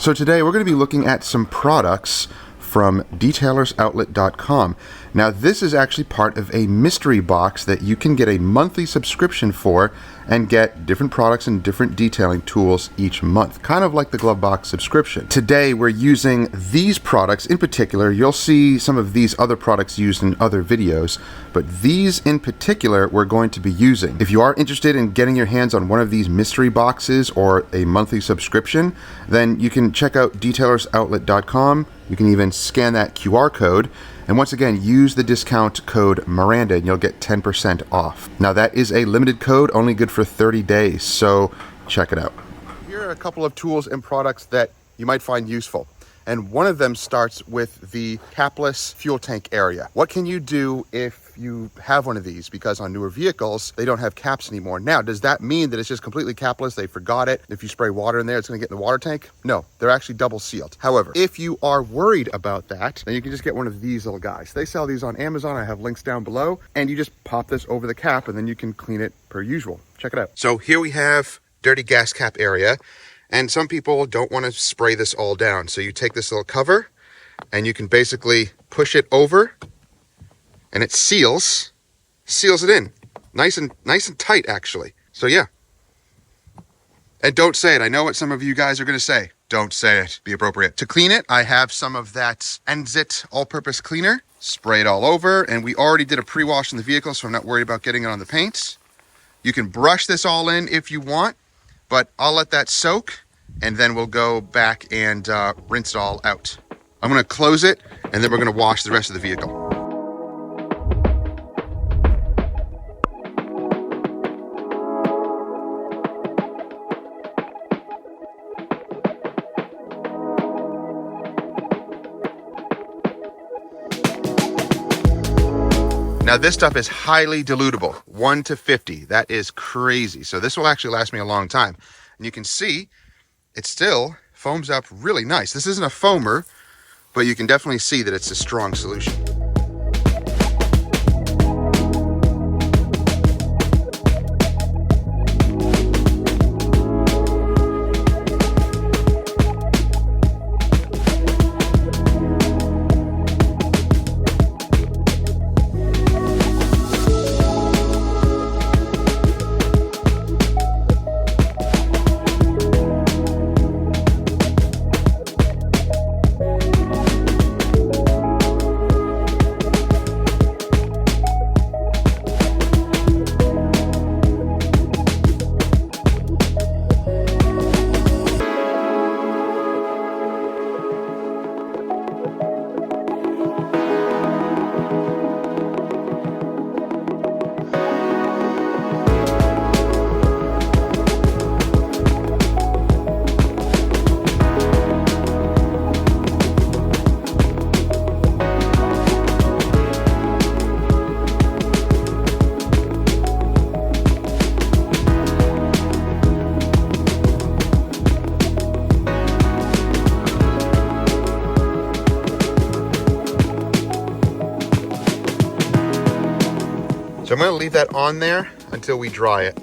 So today we're going to be looking at some products from detailersoutlet.com. Now this is actually part of a mystery box that you can get a monthly subscription for and get different products and different detailing tools each month, kind of like the glove box subscription. Today we're using these products in particular. You'll see some of these other products used in other videos, but these in particular we're going to be using. If you are interested in getting your hands on one of these mystery boxes or a monthly subscription, then you can check out detailersoutlet.com. You can even scan that QR code. And once again, use the discount code Miranda and you'll get 10% off. Now that is a limited code, only good for 30 days, so check it out. Here are a couple of tools and products that you might find useful. And one of them starts with the Capless fuel tank area. What can you do if you have one of these? Because on newer vehicles, they don't have caps anymore. Now, does that mean that it's just completely capless? They forgot it. If you spray water in there, it's gonna get in the water tank? No, they're actually double sealed. However, if you are worried about that, then you can just get one of these little guys. They sell these on Amazon. I have links down below. And you just pop this over the cap and then you can clean it per usual. Check it out. So here we have dirty gas cap area. And some people don't want to spray this all down. So you take this little cover and you can basically push it over and it seals it in. Nice and tight actually. So yeah. And don't say it. I know what some of you guys are going to say. Don't say it. Be appropriate. To clean it, I have some of that Enzit all-purpose cleaner. Spray it all over. And we already did a pre-wash in the vehicle, so I'm not worried about getting it on the paint. You can brush this all in if you want, but I'll let that soak and then we'll go back and rinse it all out. I'm going to close it and then we're going to wash the rest of the vehicle. Now this stuff is highly dilutable, 1 to 50. That is crazy. So this will actually last me a long time. And you can see it still foams up really nice. This isn't a foamer, but you can definitely see that it's a strong solution. So I'm going to leave that on there until we dry it.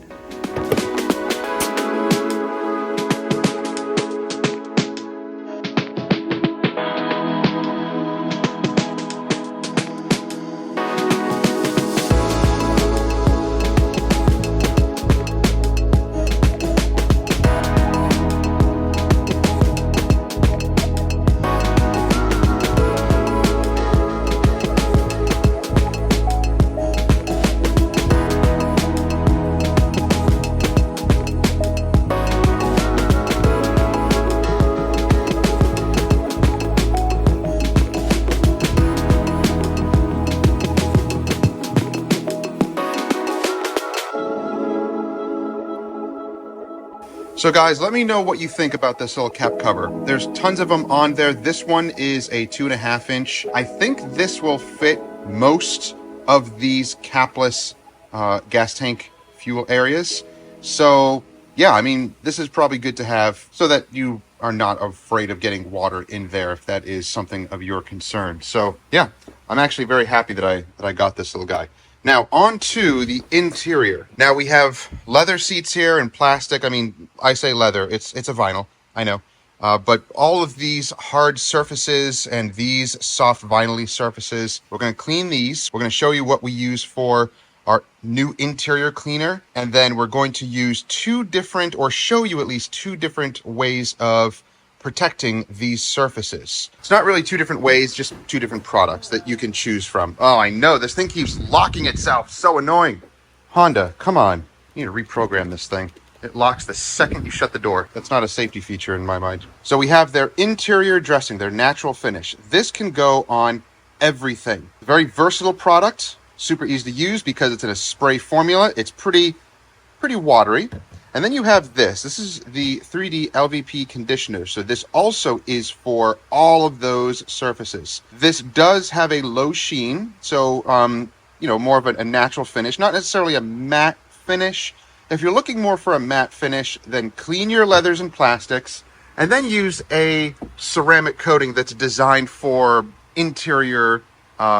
So guys, let me know what you think about this little cap cover. There's tons of them on there. This one is a 2.5 inch. I think this will fit most of these capless gas tank fuel areas. So yeah, I mean, this is probably good to have so that you are not afraid of getting water in there if that is something of your concern. So yeah, I'm actually very happy that I got this little guy. Now on to the interior. Now we have leather seats here and plastic. I mean, I say leather, it's a vinyl, I know. But all of these hard surfaces and these soft vinyl-y surfaces, we're going to clean these. We're going to show you what we use for our new interior cleaner. And then we're going to use show you at least two different ways of protecting these surfaces. It's not really two different ways, just two different products that you can choose from. Oh, I know. This thing keeps locking itself. So annoying. Honda, come on. You need to reprogram this thing. It locks the second you shut the door. That's not a safety feature in my mind. So we have their interior dressing, their natural finish. This can go on everything. Very versatile product, super easy to use because it's in a spray formula. It's pretty watery. And then you have this. This is the 3D LVP conditioner. So this also is for all of those surfaces. This does have a low sheen, so more of a natural finish, not necessarily a matte finish. If you're looking more for a matte finish, then clean your leathers and plastics, and then use a ceramic coating that's designed for interior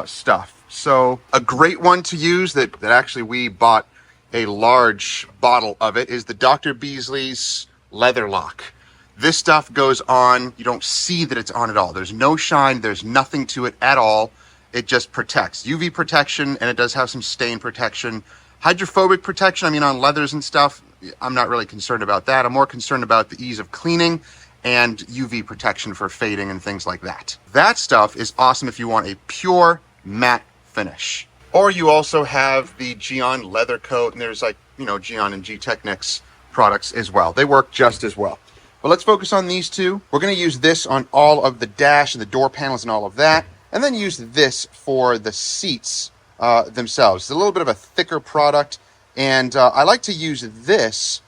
stuff. So a great one to use that actually we bought a large bottle of it is the Dr. Beasley's Leather Lock. This stuff goes on, you don't see that it's on at all. There's no shine, there's nothing to it at all. It just protects. UV protection, and it does have some stain protection. Hydrophobic protection, on leathers and stuff, I'm not really concerned about that. I'm more concerned about the ease of cleaning and UV protection for fading and things like that. That stuff is awesome if you want a pure matte finish. Or you also have the Geon leather coat, and there's Geon and G-Technics products as well. They work just as well. But let's focus on these two. We're going to use this on all of the dash and the door panels and all of that, and then use this for the seats themselves. It's a little bit of a thicker product, and I like to use this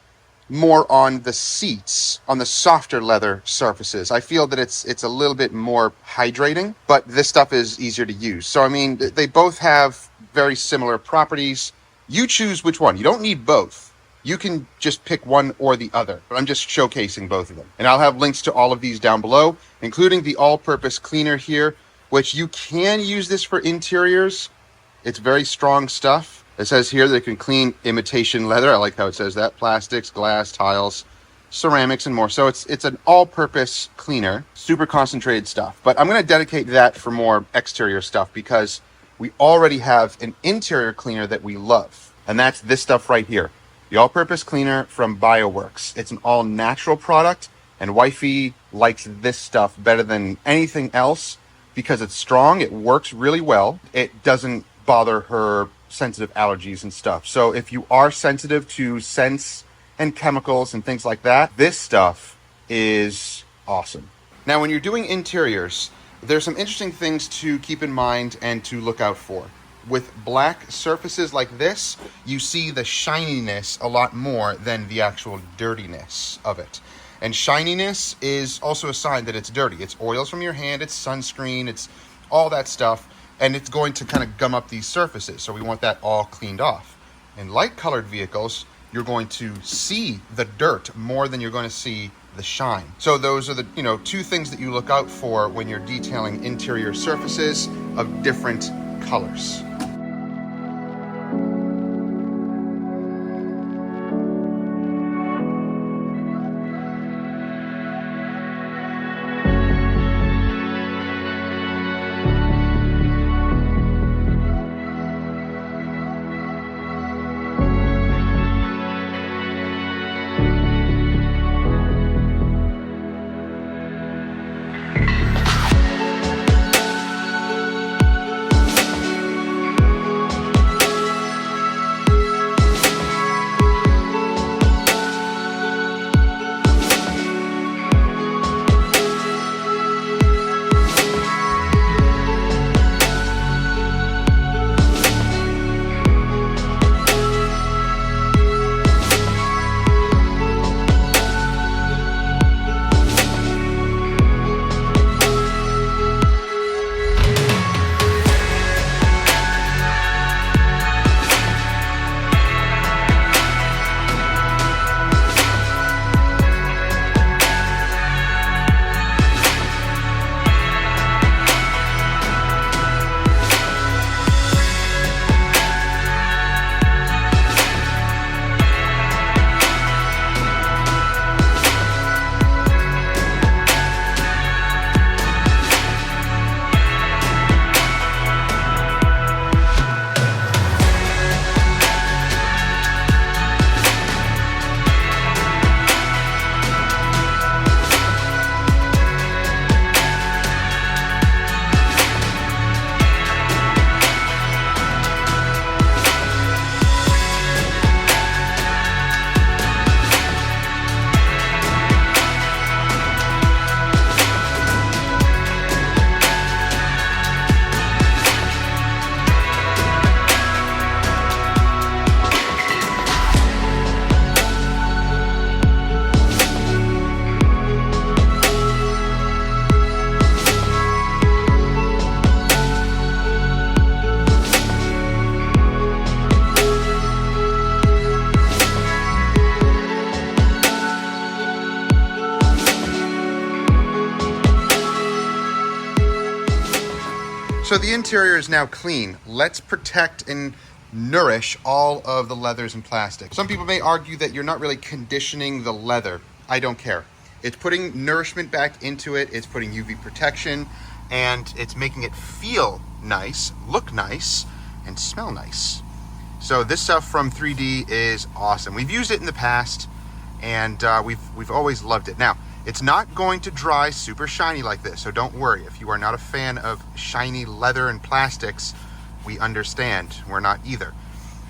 more on the seats, on the softer leather surfaces. I feel that it's a little bit more hydrating, but this stuff is easier to use. So they both have very similar properties. You choose which one. You don't need both. You can just pick one or the other, but I'm just showcasing both of them. And I'll have links to all of these down below, including the all-purpose cleaner here, which you can use this for interiors. It's very strong stuff. It says here that it can clean imitation leather. I like how it says that. Plastics, glass, tiles, ceramics, and more. So it's an all-purpose cleaner, super concentrated stuff. But I'm going to dedicate that for more exterior stuff because we already have an interior cleaner that we love. And that's this stuff right here. The all-purpose cleaner from BioWorks. It's an all-natural product, and wifey likes this stuff better than anything else because it's strong. It works really well. It doesn't bother her sensitive allergies and stuff. So if you are sensitive to scents and chemicals and things like that, this stuff is awesome. Now, when you're doing interiors, there's some interesting things to keep in mind and to look out for. With black surfaces like this, you see the shininess a lot more than the actual dirtiness of it. And shininess is also a sign that it's dirty. It's oils from your hand, it's sunscreen, it's all that stuff. And it's going to kind of gum up these surfaces. So we want that all cleaned off. In light colored vehicles, you're going to see the dirt more than you're going to see the shine. So those are the two things that you look out for when you're detailing interior surfaces of different colors. So the interior is now clean. Let's protect and nourish all of the leathers and plastic. Some people may argue that you're not really conditioning the leather. I don't care. It's putting nourishment back into it. It's putting UV protection, and it's making it feel nice, look nice, and smell nice. So this stuff from 3D is awesome. We've used it in the past, and we've always loved it. Now, it's not going to dry super shiny like this, so don't worry. If you are not a fan of shiny leather and plastics, we understand. We're not either.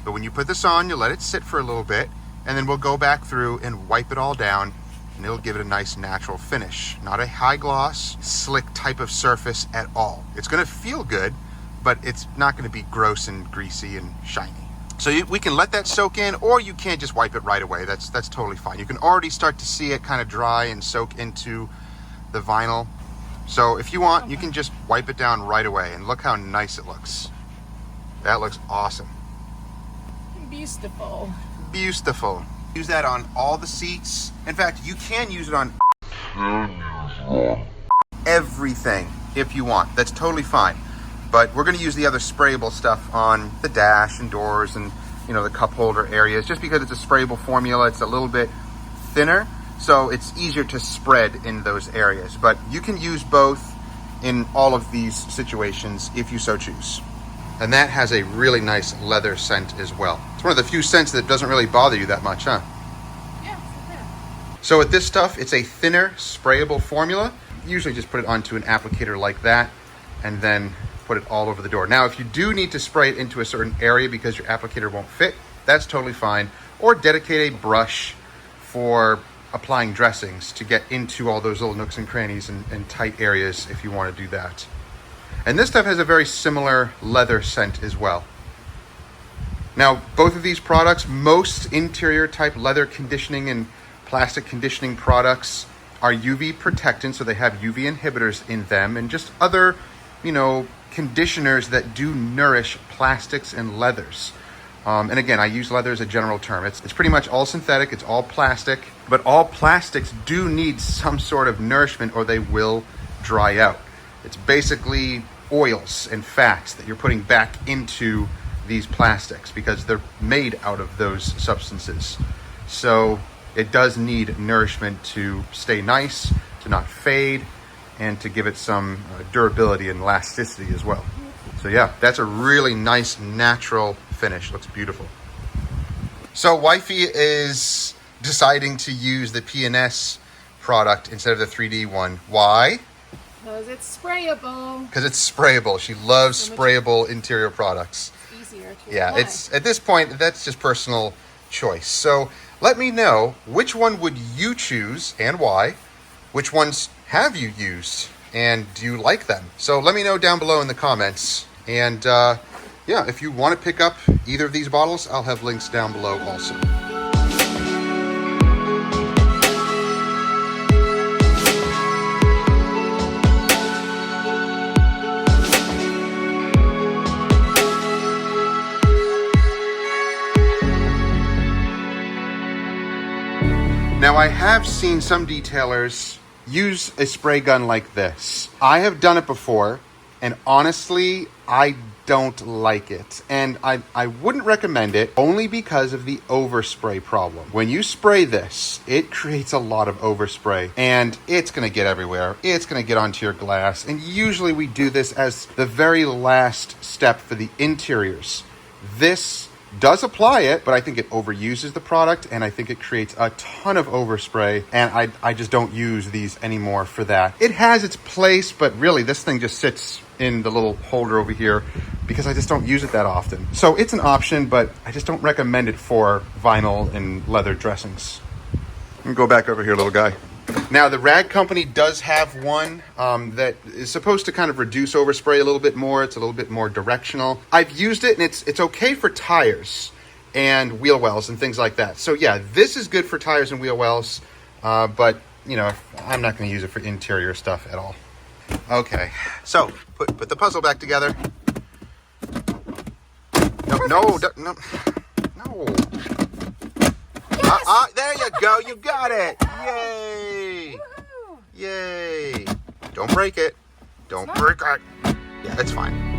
But when you put this on, you let it sit for a little bit, and then we'll go back through and wipe it all down, and it'll give it a nice natural finish. Not a high gloss, slick type of surface at all. It's gonna feel good, but it's not gonna be gross and greasy and shiny. So we can let that soak in, or you can just wipe it right away. That's totally fine. You can already start to see it kind of dry and soak into the vinyl. So if you want, you can just wipe it down right away, and look how nice it looks. That looks awesome. Beautiful. Beautiful. Use that on all the seats. In fact, you can use it on everything if you want. That's totally fine. But we're going to use the other sprayable stuff on the dash and doors and, you know, the cup holder areas. Just because it's a sprayable formula, it's a little bit thinner, so it's easier to spread in those areas. But you can use both in all of these situations if you so choose. And that has a really nice leather scent as well. It's one of the few scents that doesn't really bother you that much, huh? Yeah, it's okay. So with this stuff, it's a thinner sprayable formula. Usually just put it onto an applicator like that, and then put it all over the door. Now, if you do need to spray it into a certain area because your applicator won't fit, that's totally fine. Or dedicate a brush for applying dressings to get into all those little nooks and crannies and tight areas if you want to do that. And this stuff has a very similar leather scent as well. Now, both of these products, most interior type leather conditioning and plastic conditioning products are UV protectant, so they have UV inhibitors in them, and just other, you know, conditioners that do nourish plastics and leathers. And again, I use leather as a general term. It's pretty much all synthetic, it's all plastic, but all plastics do need some sort of nourishment or they will dry out. It's basically oils and fats that you're putting back into these plastics because they're made out of those substances. So it does need nourishment to stay nice, to not fade, and to give it some durability and elasticity as well. So yeah, that's a really nice natural finish. Looks beautiful. So wifey is deciding to use the P&S product instead of the 3D one. Why? Because it's sprayable. Because it's sprayable. She loves sprayable interior products. It's easier to Yeah, apply. it's at this point, that's just personal choice. So let me know, which one would you choose and why? Which ones have you used and do you like them? So let me know down below in the comments. And yeah, if you want to pick up either of these bottles, I'll have links down below also. Now, I have seen some detailers use a spray gun like this. I have done it before, and honestly, I don't like it. And I wouldn't recommend it only because of the overspray problem. When you spray this, it creates a lot of overspray, and it's gonna get everywhere. It's gonna get onto your glass, and usually we do this as the very last step for the interiors. This does apply it, but I think it overuses the product, and I think it creates a ton of overspray, and I just don't use these anymore for that. It has its place, but really this thing just sits in the little holder over here because I just don't use it that often. So it's an option, but I just don't recommend it for vinyl and leather dressings. Let me go back over here, little guy. Now, the Rag Company does have one that is supposed to kind of reduce overspray a little bit more. It's a little bit more directional. I've used it, and it's okay for tires and wheel wells and things like that. So yeah, this is good for tires and wheel wells, but you know, I'm not going to use it for interior stuff at all. Okay, so put the puzzle back together. No. Yes! There you go. You got it. Yay. Woohoo! Yay. Don't break it. Don't break it. Yeah, it's fine.